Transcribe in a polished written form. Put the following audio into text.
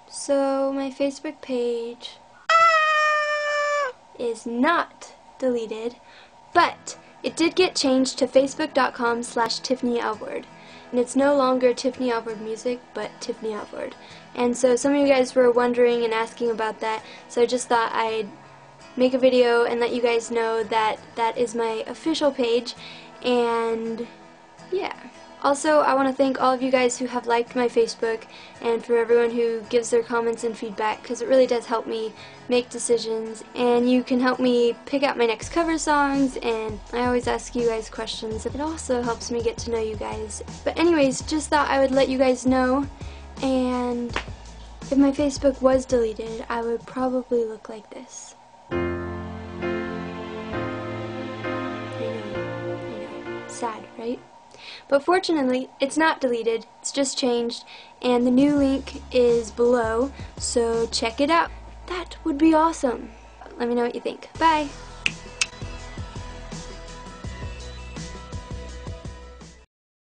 So my Facebook page is not deleted, but it did get changed to facebook.com/Tiffany Alvord. And it's no longer Tiffany Alvord Music, but Tiffany Alvord. And so some of you guys were wondering and asking about that, so I just thought I'd make a video and let you guys know that that is my official page, and yeah. Also, I want to thank all of you guys who have liked my Facebook, and for everyone who gives their comments and feedback, because it really does help me make decisions, and you can help me pick out my next cover songs, and I always ask you guys questions. It also helps me get to know you guys. But anyways, just thought I would let you guys know, and if my Facebook was deleted, I would probably look like this. I know. Sad, right? But fortunately, it's not deleted, it's just changed, and the new link is below, so check it out. That would be awesome. Let me know what you think. Bye!